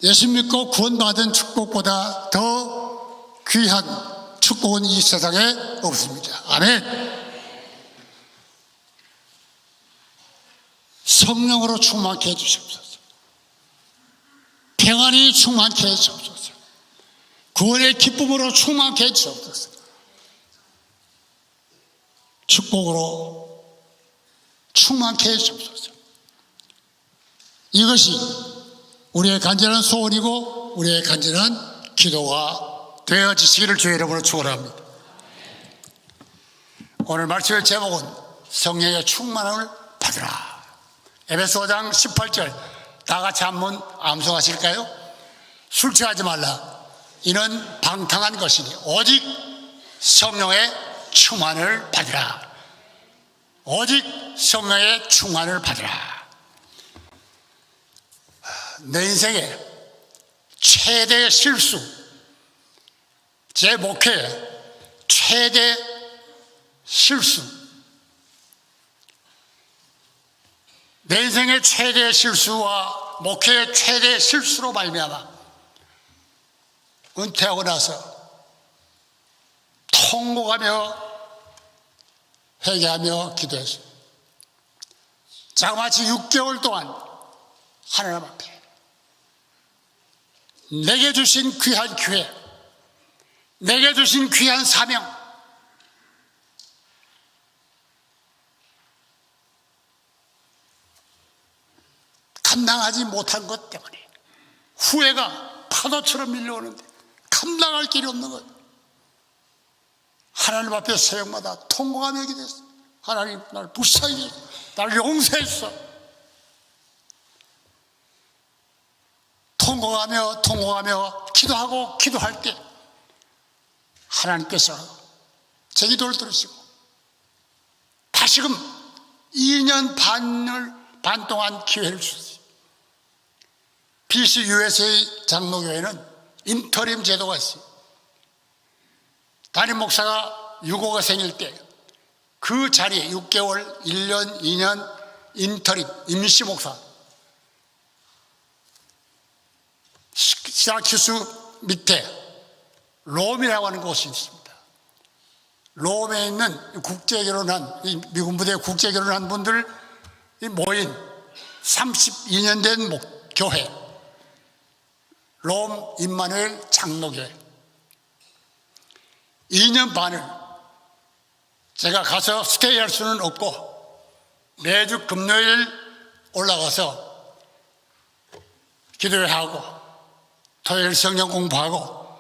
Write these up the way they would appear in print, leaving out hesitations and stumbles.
예수 믿고 구원받은 축복보다 더 귀한 축복은 이 세상에 없습니다. 아멘. 성령으로 충만케 해주시옵소서. 평안이 충만케 해주시옵소서. 구원의 기쁨으로 충만케 해주시옵소서. 축복으로 충만케 해주시옵소서. 이것이 우리의 간절한 소원이고 우리의 간절한 기도가 되어지시기를 주의 이름으로 축원합니다. 오늘 말씀의 제목은 성령의 충만함을 받으라. 에베소 5장 18절 다 같이 한번 암송하실까요? 술 취하지 말라. 이는 방탕한 것이니 오직 성령의 충만을 받으라. 오직 성령의 충만을 받으라. 내 인생의 최대의 실수, 제 목회의 최대 실수, 내 인생의 최대의 실수와 목회의 최대의 실수로 말미암아 은퇴하고 나서 통곡하며 회개하며 기도했어요. 자그마치 6개월 동안 하나님 앞에 내게 주신 귀한 기회, 내게 주신 귀한 사명, 감당하지 못한 것 때문에 후회가 파도처럼 밀려오는데 감당할 길이 없는 것. 하나님 앞에 새벽마다 통곡하며 기도했어. 하나님, 날 불쌍히 해서 날 용서했어. 통곡하며 기도하고 기도할 때 하나님께서 제 기도를 들으시고 다시금 2년 반 동안 기회를 주셨어요. BC USA 장로교회는 인터림 제도가 있어요. 담임 목사가 유고가 생길 때 그 자리에 6개월, 1년, 2년 인터림, 임시 목사, 시라큐스 밑에 롬이라고 하는 곳이 있습니다. 롬에 있는 국제결혼한, 미군 부대에 국제결혼한 분들 모인 32년 된 교회, 롬 임마누엘 장로교회. 2년 반을 제가 가서 스테이할 수는 없고 매주 금요일 올라가서 기도회하고 토요일 성경 공부하고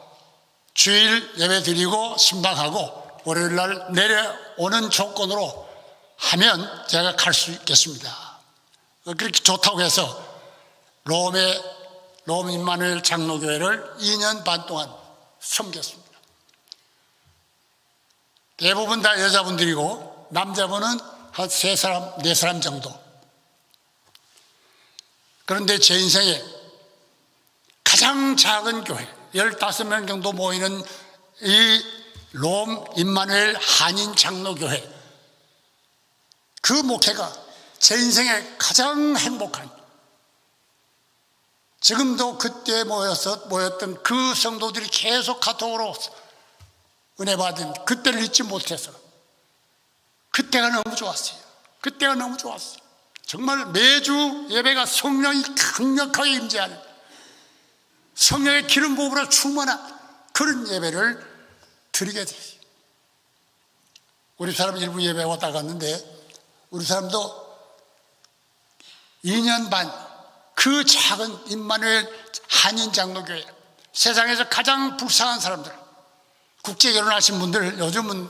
주일 예배 드리고 신방하고 월요일 날 내려오는 조건으로 하면 제가 갈 수 있겠습니다. 그렇게 좋다고 해서 롬 임마누엘 장로교회를 2년 반 동안 섬겼습니다. 대부분 다 여자분들이고 남자분은 한 3사람, 4사람 정도. 그런데 제 인생에 가장 작은 교회, 15명 정도 모이는 이 롬 임마누엘 한인 장로교회, 그 목회가 제 인생에 가장 행복한, 지금도 그때 모였던 그 성도들이 계속 카톡으로 은혜 받은 그때를 잊지 못해서 그때가 너무 좋았어요. 그때가 너무 좋았어요. 정말 매주 예배가 성령이 강력하게 임재하는, 성령의 기름 부음으로 충만한 그런 예배를 드리게 됐어요. 우리 사람 일부 예배 왔다 갔는데 우리 사람도 2년 반 그 작은 임마누엘 한인 장로교회, 세상에서 가장 불쌍한 사람들, 국제 결혼하신 분들, 요즘은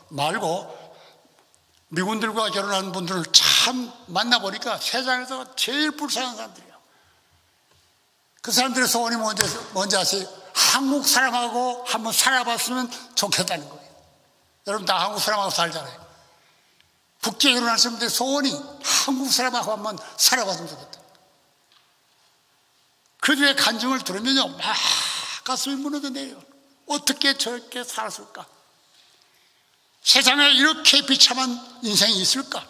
말고 미군들과 결혼한 분들을 참 만나보니까 세상에서 제일 불쌍한 사람들이에요. 그 사람들의 소원이 뭔지 아세요? 한국 사람하고 한번 살아봤으면 좋겠다는 거예요. 여러분 다 한국 사람하고 살잖아요. 국제 결혼하신 분들의 소원이 한국 사람하고 한번 살아봤으면 좋겠다. 그들의 간증을 들으면요, 막 가슴이 무너져 내려요. 어떻게 저렇게 살았을까? 세상에 이렇게 비참한 인생이 있을까?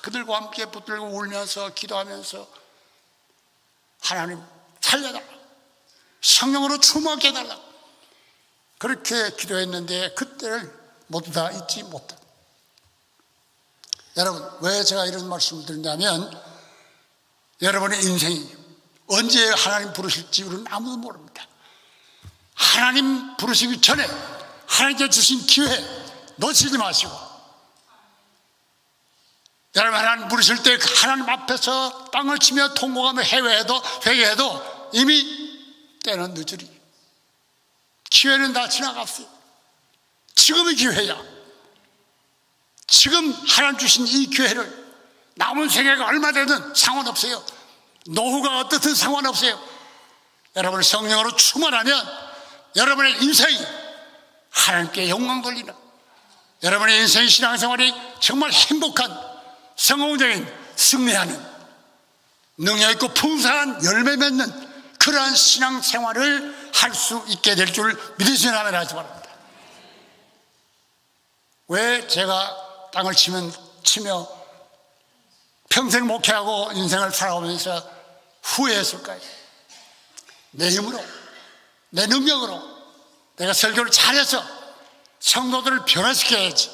그들과 함께 붙들고 울면서 기도하면서 하나님 살려달라, 성령으로 충만케 해달라, 그렇게 기도했는데 그때를 모두 다 잊지 못했다. 여러분, 왜 제가 이런 말씀을 드리냐면 여러분의 인생이 언제 하나님 부르실지 우리는 아무도 모릅니다. 하나님 부르시기 전에 하나님께 주신 기회 놓치지 마시고, 여러분 하나님 부르실 때 하나님 앞에서 땅을 치며 통곡하며 회개해도 이미 때는 늦으리. 기회는 다 지나갔어요. 지금이 기회야. 지금 하나님 주신 이 기회를, 남은 생애가 얼마 되든 상관없어요. 노후가 어떻든 상관없어요. 여러분 성령으로 충만하면 여러분의 인생이 하나님께 영광 돌리는, 여러분의 인생 신앙생활이 정말 행복한 성공적인 승리하는 능력 있고 풍성한 열매 맺는 그러한 신앙생활을 할 수 있게 될 줄 믿으시는 아멘 하시 바랍니다. 왜 제가 땅을 치며 평생 목회하고 인생을 살아오면서 후회했을까요? 내 힘으로, 내 능력으로 내가 설교를 잘해서 성도들을 변화시켜야지,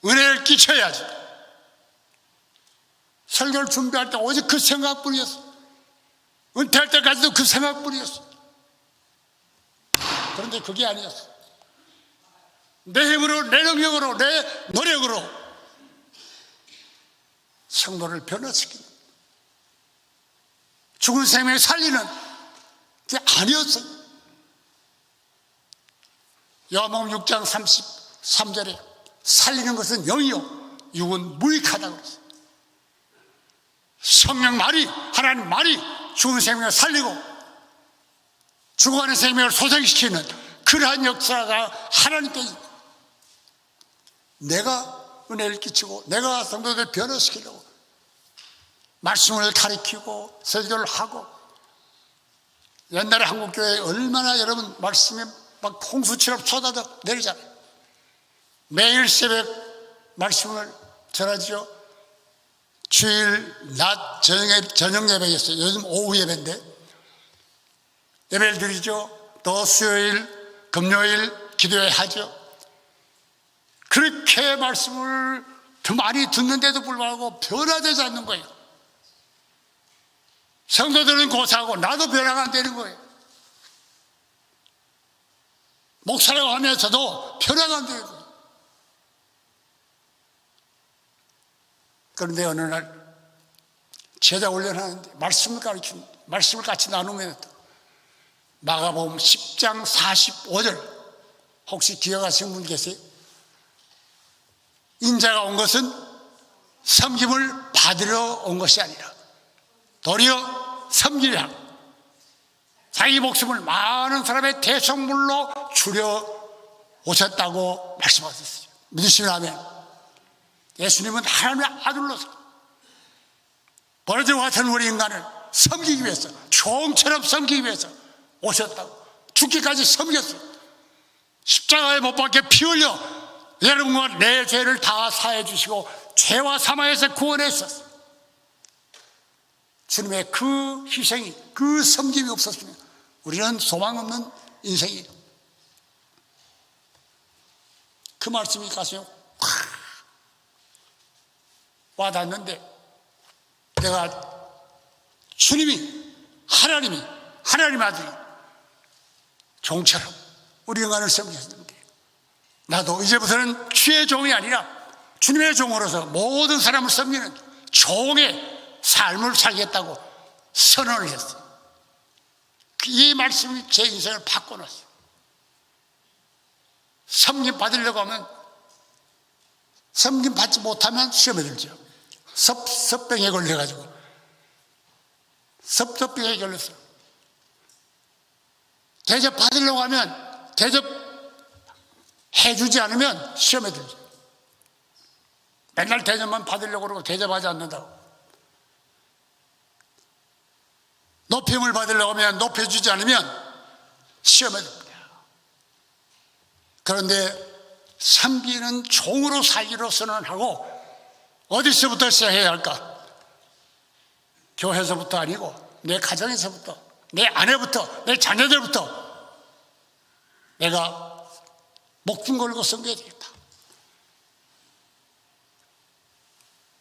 은혜를 끼쳐야지. 설교를 준비할 때 오직 그 생각뿐이었어. 은퇴할 때까지도 그 생각뿐이었어. 그런데 그게 아니었어. 내 힘으로, 내 능력으로, 내 노력으로 성도를 변화시키는, 죽은 생명을 살리는 게 아니었어요. 요한복음 6장 33절에 살리는 것은 영이요 육은 무익하다고 그랬어요. 성령 말이, 하나님 말이 죽은 생명을 살리고 죽어가는 생명을 소생시키는 그러한 역사가 하나님께, 내가 은혜를 끼치고 내가 성도들 변화시키려고 말씀을 가르치고 설교를 하고, 옛날에 한국교회에 얼마나 여러분 말씀이 막 홍수처럼 쏟아져 내리잖아요. 매일 새벽 말씀을 전하죠. 주일 낮 저녁 예배였어요. 요즘 오후 예배인데 예배를 드리죠. 또 수요일 금요일 기도회 하죠. 그렇게 말씀을 더 많이 듣는데도 불구하고 변화되지 않는 거예요. 성도들은 고사하고 나도 변화가 안 되는 거예요. 목사라고 하면서도 변화가 안 되는 거예요. 그런데 어느 날 제자 훈련하는데 말씀을 가르치는데, 말씀을 같이 나누면 마가복음 10장 45절 혹시 기억하시는 분 계세요? 인자가 온 것은 섬김을 받으러 온 것이 아니라 도리어 섬기려 자기 목숨을 많은 사람의 대성물로 주려 오셨다고 말씀하셨어요. 믿으시면 아멘. 예수님은 하나님의 아들로서 버러지와 같은 우리 인간을 섬기기 위해서, 종처럼 섬기기 위해서 오셨다고, 죽기까지 섬겼어요. 십자가에 못 박혀 피 흘려 여러분과 내 죄를 다 사해 주시고 죄와 사망에서 구원했었어요. 주님의 그 희생이, 그 섬김이 없었으면 우리는 소망 없는 인생이에요. 그 말씀이 가슴에 확 와닿는데, 내가 주님이, 하나님이, 하나님 아들이 종처럼 우리 인간을 섬기셨는데, 나도 이제부터는 주의 종이 아니라 주님의 종으로서 모든 사람을 섬기는 종의 삶을 살겠다고 선언을 했어요. 이 말씀이 제 인생을 바꿔놨어요. 섬김 받으려고 하면, 섬김 받지 못하면 시험에 들죠. 섭병에 걸려가지고, 섭병에 걸렸어요. 대접 받으려고 하면, 대접 해주지 않으면 시험에 들죠. 맨날 대접만 받으려고 그러고 대접하지 않는다고. 높임을 받으려고 하면 높여주지 않으면 시험에 듭니다. 그런데 섬기는 종으로 살기로 선언하고, 어디서부터 시작해야 할까? 교회에서부터 아니고 내 가정에서부터, 내 아내부터, 내 자녀들부터 내가 목숨 걸고 섬겨야 되겠다.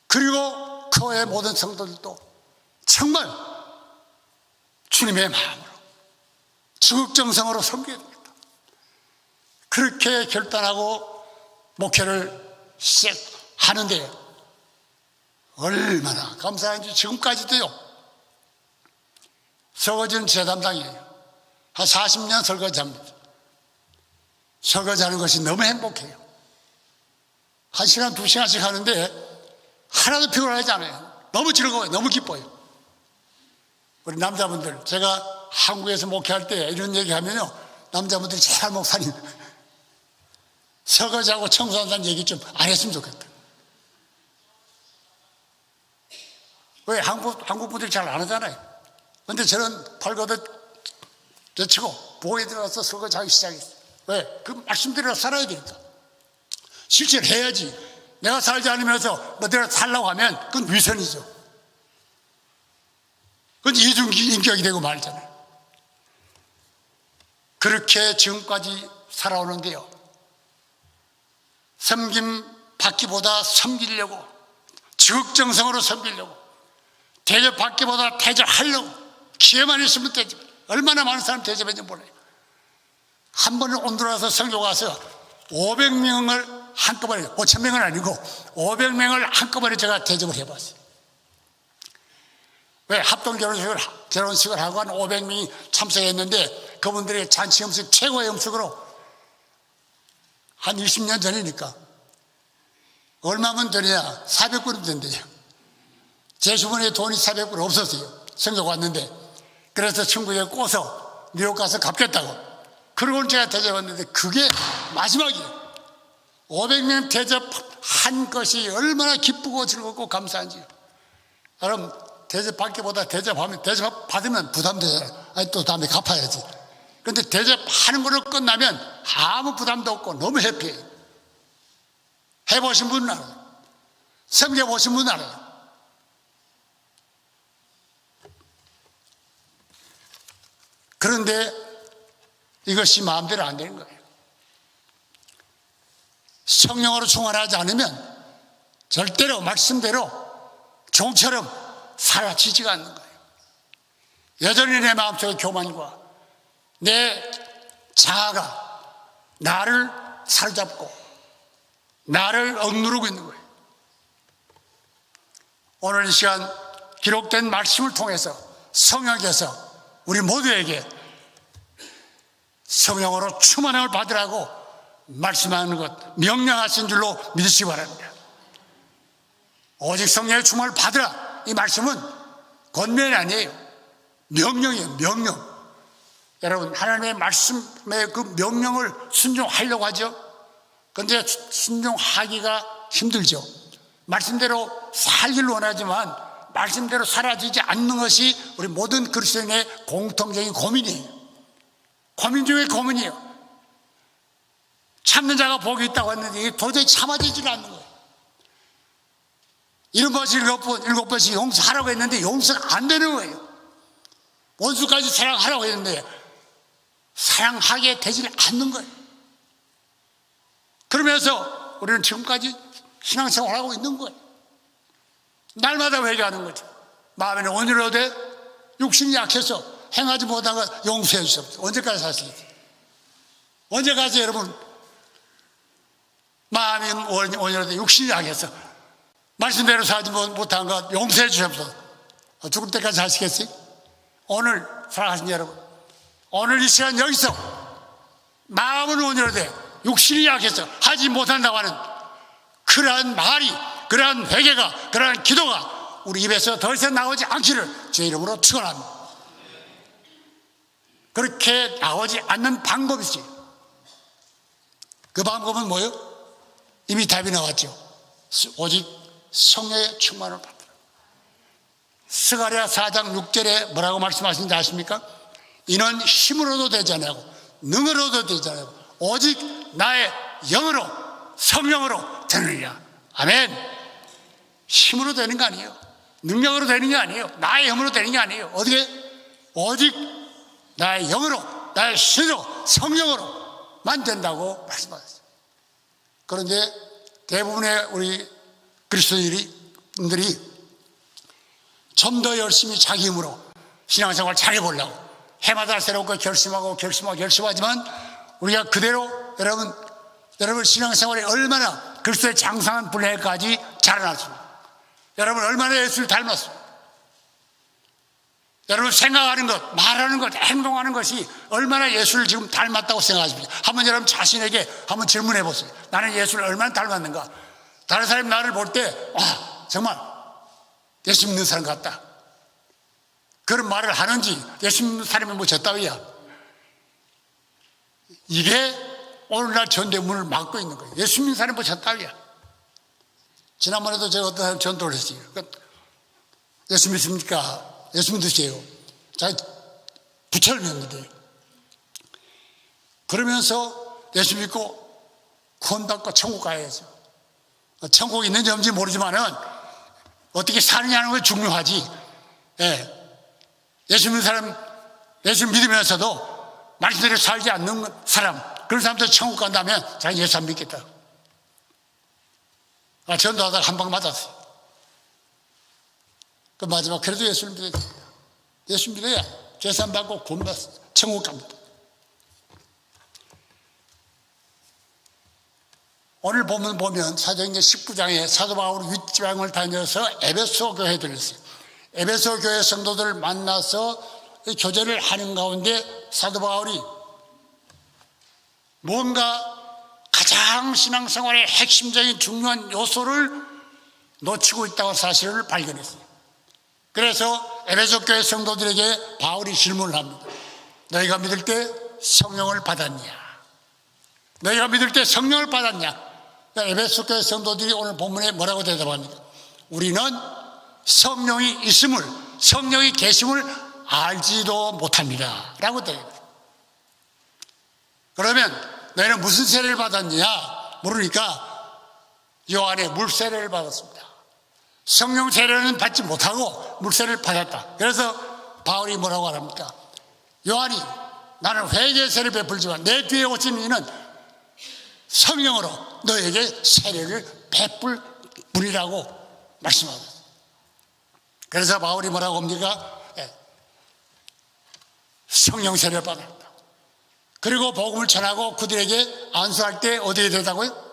그리고 그 외의 모든 성도들도 정말 주님의 마음으로 지극정성으로 섬겨야 됩니다. 그렇게 결단하고 목회를 시작하는데 얼마나 감사한지 지금까지도요. 설거지는 제 담당이에요. 한 40년 설거지합니다. 설거지하는 것이 너무 행복해요. 1시간, 2시간씩 하는데 하나도 피곤하지 않아요. 너무 즐거워요. 너무 기뻐요. 우리 남자분들, 제가 한국에서 목회할 때 이런 얘기하면요, 남자분들이 제발 목사님 설거지하고 청소한다는 얘기 좀 안 했으면 좋겠다. 왜? 한국 분들이 잘 안 하잖아요. 근데 저는 발거듯 제치고 보호에 들어가서 설거지하기 시작했어요. 왜? 그 말씀대로 살아야 되니까. 실제로 해야지. 내가 살지 않으면서 뭐 내가 살라고 하면 그건 위선이죠. 그건 이중인격이 되고 말잖아요. 그렇게 지금까지 살아오는데요, 섬김 받기보다 섬기려고, 지극정성으로 섬기려고, 대접받기보다 대접하려고, 기회만 있으면 대접. 얼마나 많은 사람 대접했는지 몰라요. 한 번에 온두라스 선교 가서 500명을 한꺼번에, 5,000명은 아니고 500명을 한꺼번에 제가 대접을 해봤어요. 왜? 합동 결혼식을 하고 한 500명이 참석했는데 그분들의 잔치 음식, 최고의 음식으로 한 20년 전이니까 얼마면 되냐? 400불이 된대요. 제 주변에 돈이 400불 없었어요. 선교가 왔는데. 그래서 친구에게 꼬서 뉴욕 가서 갚겠다고. 그러고는 제가 대접했는데 그게 마지막이에요. 500명 대접한 것이 얼마나 기쁘고 즐겁고 감사한지요. 여러분, 대접받기보다 대접받으면 부담되잖아요. 아니, 또 다음에 갚아야지. 그런데 대접하는 걸로 끝나면 아무 부담도 없고 너무 해피해요. 해보신 분은 알아요. 섬겨보신 분은 알아요. 그런데 이것이 마음대로 안 되는 거예요. 성령으로 충만하지 않으면 절대로 말씀대로 종처럼 사라지지가 않는 거예요. 여전히 내 마음속의 교만과 내 자아가 나를 사로잡고 나를 억누르고 있는 거예요. 오늘 이 시간 기록된 말씀을 통해서 성령께서 우리 모두에게 성령으로 충만함을 받으라고 말씀하는 것, 명령하신 줄로 믿으시기 바랍니다. 오직 성령의 충만을 받으라, 이 말씀은 권면이 아니에요. 명령이에요. 명령. 여러분, 하나님의 말씀의 그 명령을 순종하려고 하죠. 그런데 순종하기가 힘들죠. 말씀대로 살기를 원하지만 말씀대로 사라지지 않는 것이 우리 모든 그리스도인의 공통적인 고민이에요. 고민 중에 고민이에요. 참는 자가 복이 있다고 했는데 이게 도저히 참아지질 않는 거예요. 7번씩 7번씩 용서하라고 했는데 용서가 안 되는 거예요. 원수까지 사랑하라고 했는데 사랑하게 되질 않는 거예요. 그러면서 우리는 지금까지 신앙생활을 하고 있는 거예요. 날마다 회개하는 거죠. 마음에는 온유로 돼 육신이 약해서 행하지 못한 것 용서해 주십시오. 언제까지 사시겠어요? 언제까지 여러분 마음이 온유로 돼 육신이 약해서 말씀대로 살지 못한 것 용서해 주십시오. 죽을 때까지 사시겠어요? 오늘 살아가신 여러분, 오늘 이 시간 여기서 마음은 온유로 돼 육신이 약해서 하지 못한다고 하는 그러한 말이, 그러한 회개가, 그러한 기도가 우리 입에서 더 이상 나오지 않기를 주의 이름으로 축원합니다. 그렇게 나오지 않는 방법이지. 그 방법은 뭐예요? 이미 답이 나왔죠. 오직 성령의 충만을 받으라. 스가랴 4장 6절에 뭐라고 말씀하시는지 아십니까? 이는 힘으로도 되지 않고 능으로도 되지 않고 오직 나의 영으로, 성령으로 되느니라. 아멘. 힘으로 되는 거 아니에요. 능력으로 되는 게 아니에요. 나의 힘으로 되는 게 아니에요. 어떻게? 오직 나의 영으로, 나의 신으로, 성령으로만 된다고 말씀하셨어요. 그런데 대부분의 우리 그리스도인들이 좀 더 열심히 자기 힘으로 신앙생활 잘해보려고 해마다 새롭게 결심하지만 우리가 그대로 여러분 신앙생활이 얼마나 그리스도의 장성한 분량까지 자라났습니까? 여러분 얼마나 예수를 닮았습니까? 여러분 생각하는 것, 말하는 것, 행동하는 것이 얼마나 예수를 지금 닮았다고 생각하십니까? 한번 여러분 자신에게 한번 질문해 보세요. 나는 예수를 얼마나 닮았는가? 다른 사람이 나를 볼 때 정말 예수 믿는 사람 같다, 그런 말을 하는지, 예수 믿는 사람이 뭐 저따위야, 이게 오늘날 전대문을 막고 있는 거예요. 예수 믿는 사람이 뭐 저따위야. 지난번에도 제가 어떤 사람 전도를 했어요. 예수 믿습니까? 예수 믿으세요. 자기 부처를 믿는데, 그러면서 예수 믿고 구원받고 천국 가야죠. 천국이 있는지 없는지 모르지만은 어떻게 사느냐는 게 중요하지. 예수 믿는 사람, 예수 믿으면서도 말씀대로 살지 않는 사람, 그런 사람들 천국 간다면 자기 예수 안 믿겠다. 전도하다가 한 방 맞았어요. 그 마지막 그래도 예수를 믿어야 됩니다. 예수 믿어야 죄산 받고 구원받아서 천국 갑니다. 오늘 보면 사도행전 19장에 사도 바울이 윗지방을 다녀서 에베소 교회에 들렸어요. 에베소 교회 성도들을 만나서 교제를 하는 가운데 사도 바울이 뭔가 가장 신앙생활의 핵심적인 중요한 요소를 놓치고 있다는 사실을 발견했어요. 그래서 에베소 교회 성도들에게 바울이 질문을 합니다. 너희가 믿을 때 성령을 받았냐? 너희가 믿을 때 성령을 받았냐? 에베소 교회 성도들이 오늘 본문에 뭐라고 대답합니까? 우리는 성령이 있음을, 성령이 계심을 알지도 못합니다 라고 대답합니다. 그러면 너희는 무슨 세례를 받았냐 물으니까 요한의 물세례를 받았습니다. 성령 세례는 받지 못하고 물세례를 받았다. 그래서 바울이 뭐라고 합니까? 요한이 나는 회개 세례를 베풀지만 내 뒤에 오신 이는 성령으로 너에게 세례를 베풀 분이라고 말씀하셨어요. 그래서 바울이 뭐라고 합니까? 성령 세례를 받았다. 그리고 복음을 전하고 그들에게 안수할 때 어디에 되다고요?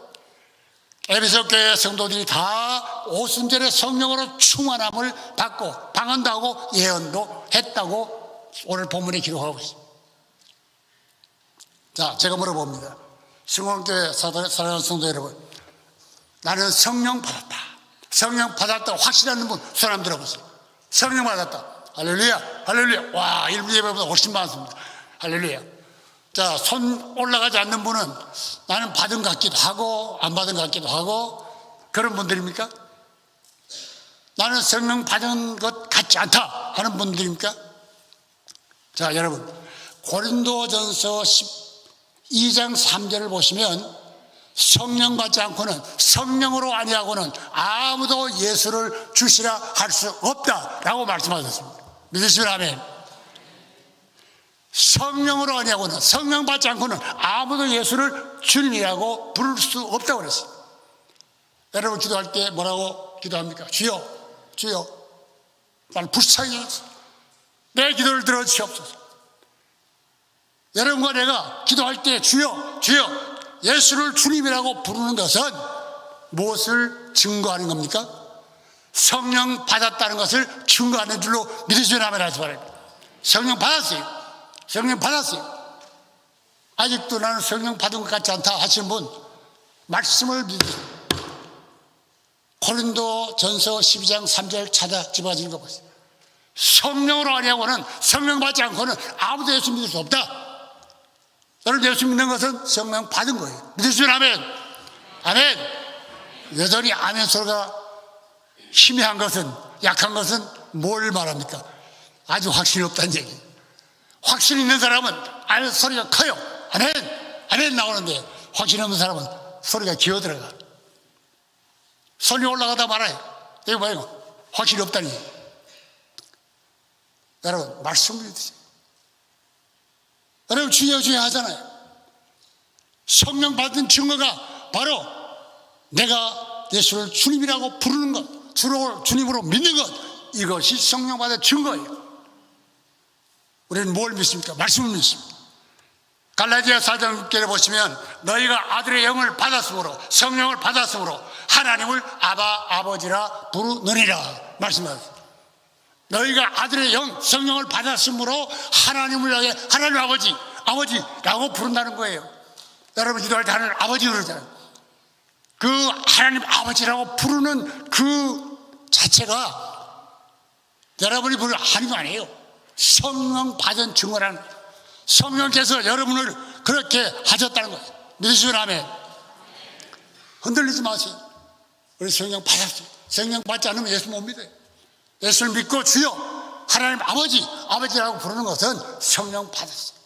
에베소 교회 성도들이 다 오순절에 성령으로 충만함을 받고 방언도 하고 예언도 했다고 오늘 본문에 기록하고 있습니다. 자, 제가 물어봅니다. 승원교회 사랑하는 성도 여러분, 나는 성령 받았다, 성령 받았다 확실한 분 손 한번 들어보세요. 성령 받았다. 할렐루야, 할렐루야. 와, 일부 예배보다 훨씬 많습니다. 할렐루야. 자, 손 올라가지 않는 분은 나는 받은 것 같기도 하고 안 받은 것 같기도 하고 그런 분들입니까? 나는 성령 받은 것 같지 않다 하는 분들입니까? 자, 여러분, 고린도전서 12장 3절을 보시면 성령 받지 않고는, 성령으로 아니하고는 아무도 예수를 주시라 할 수 없다라고 말씀하셨습니다. 믿으시면 아멘. 성령으로 아니하고는, 성령 받지 않고는 아무도 예수를 주님이라고 부를 수 없다고 그랬어요. 여러분 기도할 때 뭐라고 기도합니까? 주여, 주여, 나는 불쌍히 내 기도를 들어주시옵소서. 여러분과 내가 기도할 때 주여, 주여, 예수를 주님이라고 부르는 것은 무엇을 증거하는 겁니까? 성령 받았다는 것을 증거하는 줄로 믿으시면 아멘 하시 바랍니다. 성령 받았어요. 성령 받았어요. 아직도 나는 성령 받은 것 같지 않다 하시는 분, 말씀을 믿으세요. 고린도전서 12장 3절 찾아 집어지는 거 보세요. 성령으로 아니하고는, 성령 받지 않고는 아무도 예수 믿을 수 없다. 여러분 예수 믿는 것은 성령 받은 거예요. 믿으시면 아멘. 아멘. 여전히 아멘 소리가 희미한 것은, 약한 것은 뭘 말합니까? 아주 확신이 없다는 얘기. 확신 있는 사람은 아멘 소리가 커요. 아멘, 아멘 나오는데 확신 없는 사람은 소리가 기어들어가. 손이 올라가다 말아요. 이거 뭐예요? 확실히 없다니. 여러분, 말씀을 믿으세요. 여러분, 중요하잖아요. 성령 받은 증거가 바로 내가 예수를 주님이라고 부르는 것, 주님으로 믿는 것, 이것이 성령 받은 증거예요. 우리는 뭘 믿습니까? 말씀을 믿습니다. 갈라디아 4장 6절에 보시면 너희가 아들의 영을 받았으므로, 성령을 받았으므로 하나님을 아버지라 부르느니라 말씀하셨습니다. 너희가 아들의 영, 성령을 받았으므로 하나님을 향해 하나님 아버지라고 부른다는 거예요. 여러분 기도할 때 하나님 아버지 그러잖아요. 그 하나님 아버지라고 부르는 그 자체가 여러분이 부르는 하나님 아니에요. 성령 받은 증거라는 거예요. 성령께서 여러분을 그렇게 하셨다는 거예요. 믿으시면 아멘. 흔들리지 마세요. 우리 성령 받았어요. 성령 받지 않으면 예수 못 믿어요. 예수를 믿고 주여 하나님 아버지라고 부르는 것은 성령 받았어요.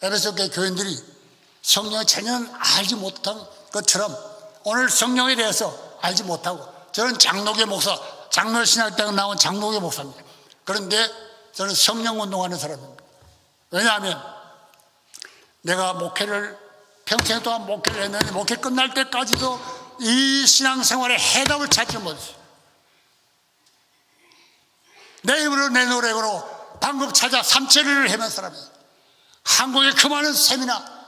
에베소 교인들이 성령을 전혀 알지 못한 것처럼 오늘 성령에 대해서 알지 못하고, 저는 장로교 목사, 장로신학대학 나온 장로교 목사입니다. 그런데 저는 성령 운동하는 사람입니다. 왜냐하면 내가 목회를 평생 동안 목회를 했는데 목회 끝날 때까지도 이 신앙생활의 해답을 찾지 못했어요. 내 힘으로 내 노력으로 방금 찾아 삼체리를 헤맨 사람이에요. 한국의 그 많은 세미나,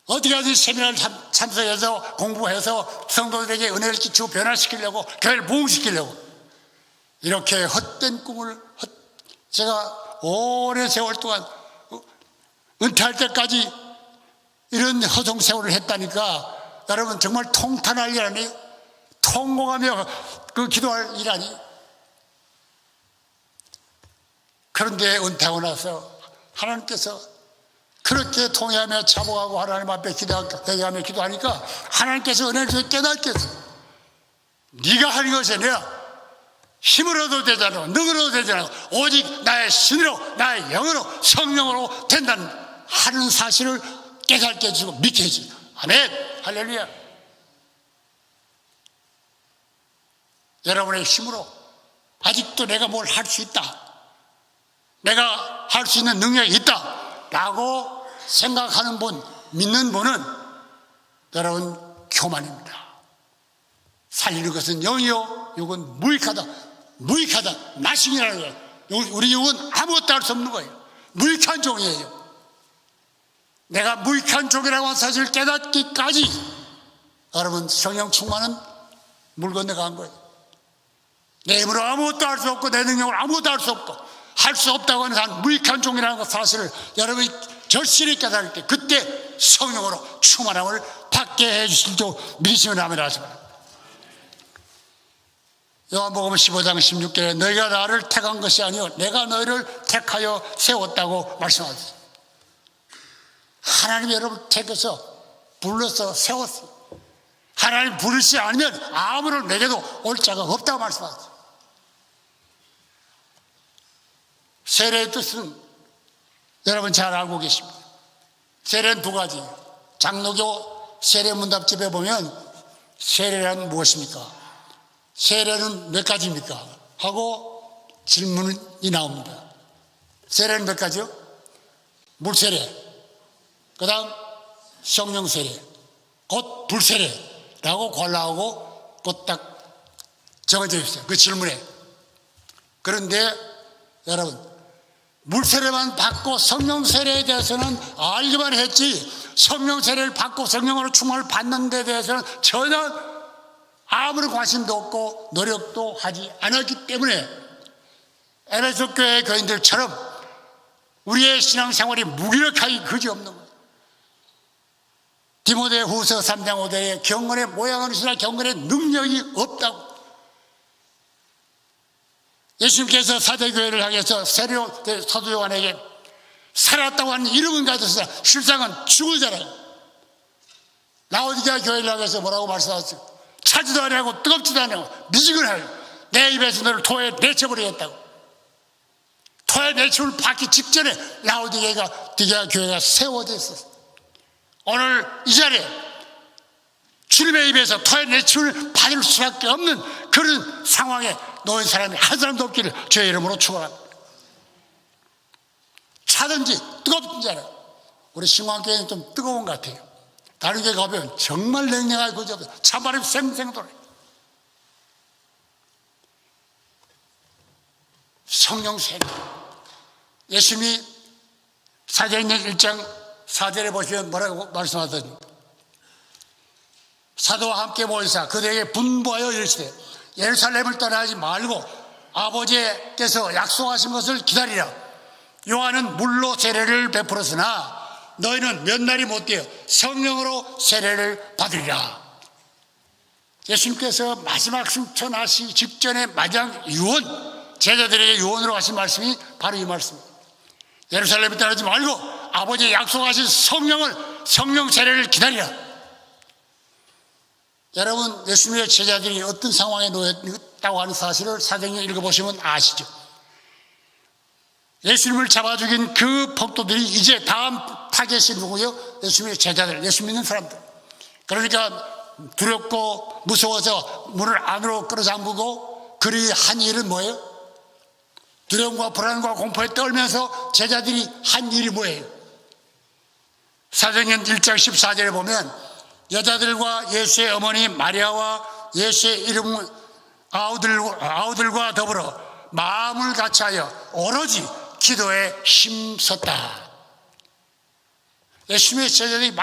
어디 가든 세미나를 참석해서 공부해서 성도들에게 은혜를 끼치고 변화시키려고, 교회를 부흥시키려고 이렇게 헛된 꿈을 제가 오랜 세월 동안 은퇴할 때까지 이런 허송 세월을 했다니까 여러분 정말 통탄할 일 아니에요? 통곡하며 그 기도할 일 아니에요? 그런데 은퇴하고 나서 하나님께서 그렇게 통회하며 자복하고 하나님 앞에 기도하며 기도하니까 하나님께서 은혜를 주어 깨닫게 했어요. 네가 하는 것이 아니라 힘으로도 되지 않고 능으로도 되지 않고 오직 나의 신으로, 나의 영으로, 성령으로 된다는 하는 사실을 깨닫게 해주고 믿게 해주고. 아멘. 할렐루야. 여러분의 힘으로 아직도 내가 뭘 할 수 있다, 내가 할 수 있는 능력이 있다 라고 생각하는 분, 믿는 분은 여러분 교만입니다. 살리는 것은 영이요 육은 무익하다. 나싱이라는 거예요. 우리 육은 아무것도 할 수 없는 거예요. 무익한 종이에요. 내가 무익한 종이라고 하는 사실을 깨닫기까지 여러분 성령 충만은 물 건너간 거예요. 내 힘으로 아무것도 할 수 없고 내 능력으로 아무것도 할 수 없고 할 수 없다고 하는 사람, 무익한 종이라는 사실을 여러분이 절실히 깨달을 때 그때 성령으로 충만함을 받게 해주실 줄 믿으시면 아멘 하시면. 요한복음 15장 16절에 너희가 나를 택한 것이 아니요 내가 너희를 택하여 세웠다고 말씀하셨어요. 하나님이 여러분을 택해서 불러서 세웠어요. 하나님 부르시지 않으면 아무런 내게도 올 자가 없다고 말씀하셨어요. 세례의 뜻은 여러분 잘 알고 계십니다. 세례는 두 가지. 장로교 세례문답집에 보면 세례란 무엇입니까? 세례는 몇 가지입니까? 하고 질문이 나옵니다. 세례는 몇 가지요? 물세례, 그 다음 성령세례, 곧 불세례라고 권라하고 곧 딱 정해져 있어요. 그 질문에. 그런데 여러분 물세례만 받고 성령세례에 대해서는 알기만 했지 성령세례를 받고 성령으로 충만을 받는 데 대해서는 전혀 아무런 관심도 없고 노력도 하지 않았기 때문에 에베소 교회 교인들처럼 우리의 신앙생활이 무기력하기 그지없는 거예요. 디모데 후서 3장 5절에 경건의 모양은 있으나 경건의 능력이 없다고. 예수님께서 사대교회를 향해서 사도 요한에게 살았다고 하는 이름은 가졌으나 실상은 죽을 자라요. 라오디게아 교회를 향해서 뭐라고 말씀하셨어요? 차지도 아니하고 뜨겁지도 아니하고 미지근하여 내 입에서 너를 토에 내쳐버리겠다고. 토에 내침을 받기 직전에 라오디게아 교회가 세워져 있었어요. 오늘 이 자리에 주님의 입에서 토에 내침을 받을 수밖에 없는 그런 상황에 놓인 사람이 한 사람도 없기를 주의 이름으로 축원합니다. 차든지 뜨겁든지 않아요. 우리 신광교회는 좀 뜨거운 것 같아요. 다른 교회 가보면 정말 냉랭하게 그저 찬바람이 쌩쌩 돌아요. 성령 세례. 예수님이 사도행전 1장 4절에 보시면 뭐라고 말씀하더니 사도와 함께 모이사 그들에게 분부하여 이르시되 예루살렘을 떠나지 말고 아버지께서 약속하신 것을 기다리라. 요한은 물로 세례를 베풀었으나 너희는 몇 날이 못되어 성령으로 세례를 받으리라. 예수님께서 마지막 승천하시 직전에 마지막 유언, 제자들에게 유언으로 하신 말씀이 바로 이 말씀입니다. 예루살렘에 떠나지 말고 아버지 약속하신 성령 세례를 기다리라. 여러분, 예수님의 제자들이 어떤 상황에 놓였다고 하는 사실을 사도행전 읽어보시면 아시죠? 예수님을 잡아 죽인 그 폭도들이 이제 다음 타겟이 누구요? 예수님의 제자들, 예수 믿는 사람들. 그러니까 두렵고 무서워서 문을 안으로 끌어잠그고 그리 한 일은 뭐예요? 두려움과 불안과 공포에 떨면서 제자들이 한 일이 뭐예요? 사도행전 1장 14절에 보면 여자들과 예수의 어머니 마리아와 예수의 이름 아우들과 더불어 마음을 같이하여 오로지 기도에 힘썼다. 예수님의 제자들이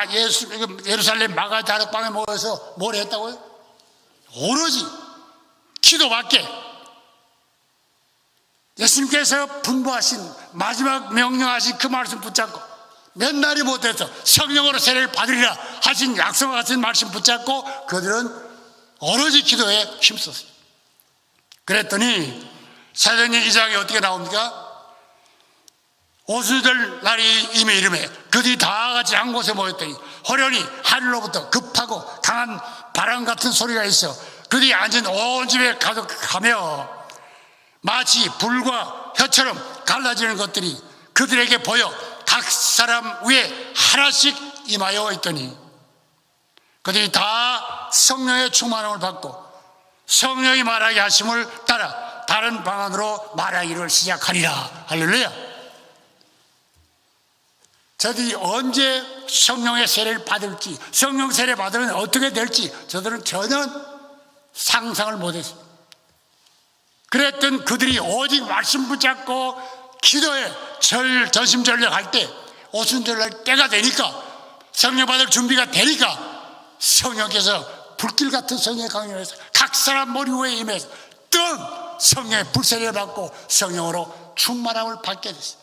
예루살렘 마가다락방에 모여서 뭘 했다고요? 오로지 기도밖에. 예수님께서 분부하신 마지막 명령하신 그 말씀 붙잡고 몇 날이 못해서 성령으로 세례를 받으리라 하신 약속과 같은 말씀 붙잡고 그들은 오로지 기도에 힘썼어요. 그랬더니 사도행전 2장에 어떻게 나옵니까? 오순절 날이 이미 이름에 그들이 다 같이 한 곳에 모였더니 호련히 하늘로부터 급하고 강한 바람 같은 소리가 있어 그들이 앉은 온 집에 가득하며 마치 불과 혀처럼 갈라지는 것들이 그들에게 보여 각 사람 위에 하나씩 임하여 있더니 그들이 다 성령의 충만함을 받고 성령이 말하게 하심을 따라 다른 방언으로 말하기를 시작하리라. 할렐루야. 저들이 언제 성령의 세례를 받을지, 성령 세례 받으면 어떻게 될지 저들은 전혀 상상을 못했습니다. 그랬던 그들이 오직 말씀 붙잡고 기도에 전심전력할 때 오순절날 때가 되니까 성령 받을 준비가 되니까 성령께서 불길 같은 성령의 강림에서 각 사람 머리 위에 임해서 뜨거운 성령의 불세례를 받고 성령으로 충만함을 받게 됐어요.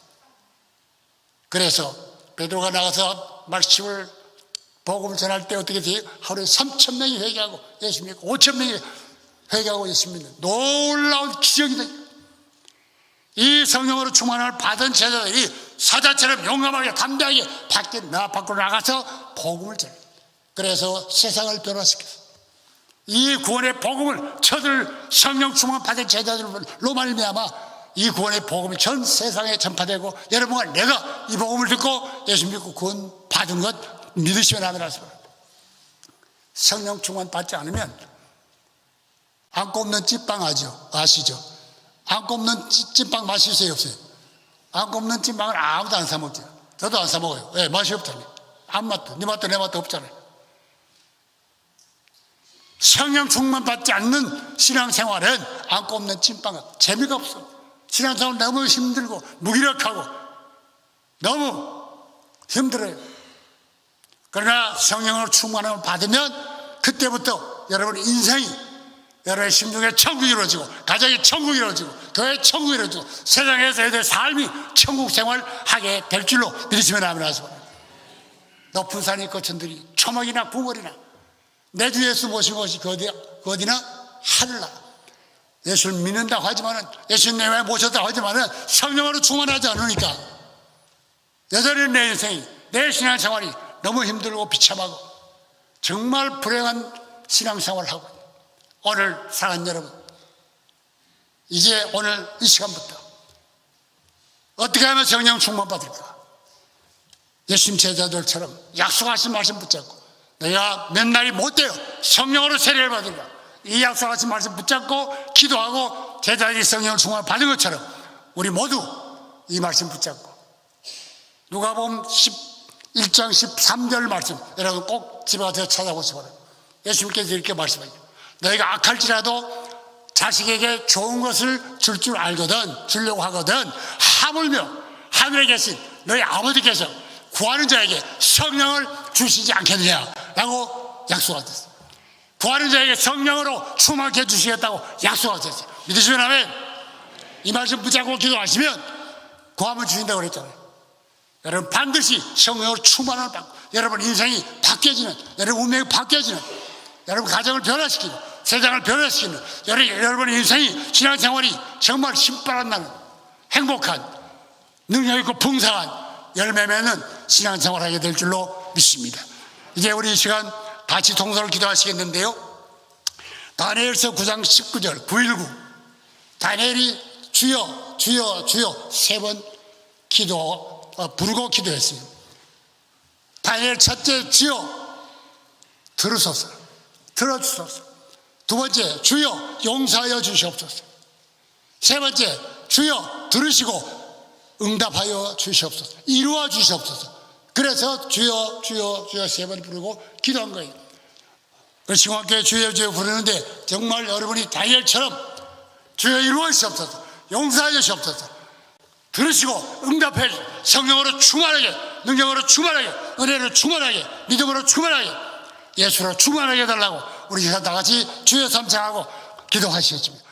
그래서 베드로가 나가서 말씀을 복음을 전할 때 어떻게 돼요? 하루에 3,000명이 회개하고 예수 믿고 5,000명이 회개하고 예수 믿는 놀라운 기적이다. 이 성령으로 충만함을 받은 제자들이 사자처럼 용감하게 담대하게 밖으로 나가서 복음을 전해. 그래서 세상을 변화시켰어요. 이 구원의 복음을 저들 성령 충만 받은 제자들로 말미암아 이 구원의 복음이 전 세상에 전파되고 여러분과 내가 이 복음을 듣고 예수 믿고 구원 받은 것 믿으시면 하면 하십니다. 성령 충만 받지 않으면 안 꼽는 찐빵 아시죠? 안 꼽는 찐빵 마실 수 없어요. 안 꼽는 찐빵을 아무도 안 사 먹죠. 저도 안 사 먹어요. 왜? 맛이 없잖아요. 안 맛도, 네 맛도 내 맛도 없잖아요. 성령 충만 받지 않는 신앙생활은 안 꼽는 찐빵은 재미가 없어. 신앙생활 너무 힘들고 무기력하고 너무 힘들어요. 그러나 성령으로 충만함을 받으면 그때부터 여러분 인생이 여러분의 심중에 천국이 이루어지고 가정의 천국이 이루어지고 교회의 천국이 이루어지고 세상에서 애들의 삶이 천국 생활하게 될 줄로 믿으시면 아멘 하시고 높은 산이 거천들이 초목이나 붕어리나 내 주 예수 모신 것이 그 어디나 하늘나라. 예수를 믿는다고 하지만은 예수님을 모셨다고 하지만은 성령으로 충만하지 않으니까 여전히 내 인생이 내 신앙생활이 너무 힘들고 비참하고 정말 불행한 신앙생활을 하고 오늘 사랑하는 여러분, 이제 오늘 이 시간부터 어떻게 하면 성령 충만 받을까? 예수님 제자들처럼 약속하신 말씀 붙잡고 너희가 몇 날이 못 돼요 성령으로 세례를 받으리라. 이 약속하신 말씀 붙잡고 기도하고 제자들이 성령을 충만을 받은 것처럼 우리 모두 이 말씀 붙잡고 누가복음 11장 13절 말씀 여러분 꼭 집에 가서 찾아보시기 바랍니다. 예수님께서 이렇게 말씀하죠. 너희가 악할지라도 자식에게 좋은 것을 줄 알거든 주려고 하거든 하물며 하늘에 계신 너희 아버지께서 구하는 자에게 성령을 주시지 않겠느냐 라고 약속하셨어요. 구하는 자에게 성령으로 충만케 해주시겠다고 약속하셨어요. 믿으시면 아멘. 이 말씀 붙잡고 기도하시면 구하면 주신다고 그랬잖아요. 여러분 반드시 성령으로 충만을 받고 여러분 인생이 바뀌어지는 여러분 운명이 바뀌어지는 여러분 가정을 변화시키는 세상을 변화시키는 여러분의 인생이 신앙생활이 정말 신바람 나는 행복한 능력 있고 풍성한 열매 맺는 신앙생활을 하게 될 줄로 믿습니다. 이제 우리 이 시간 같이 동서를 기도하시겠는데요. 다니엘서 9장 19절 919 다니엘이 주여 주여 주여 세 번 부르고 기도했어요. 다니엘 첫째 주여 들으소서 들어주소서. 두 번째 주여 용서하여 주시옵소서. 세 번째 주여 들으시고 응답하여 주시옵소서. 이루어 주시옵소서. 그래서 주여 주여 주여 세 번 부르고 기도한 거예요. 신학교에 주여 주여 부르는데 정말 여러분이 다니엘처럼 주여 이루어 주시옵소서 용서하여 주시옵소서 들으시고 응답해 성령으로 충만하게 능력으로 충만하게 은혜로 충만하게 믿음으로 충만하게 예수로 충만하게 해달라고 우리 다 같이 주여 삼창하고 기도하시겠습니다.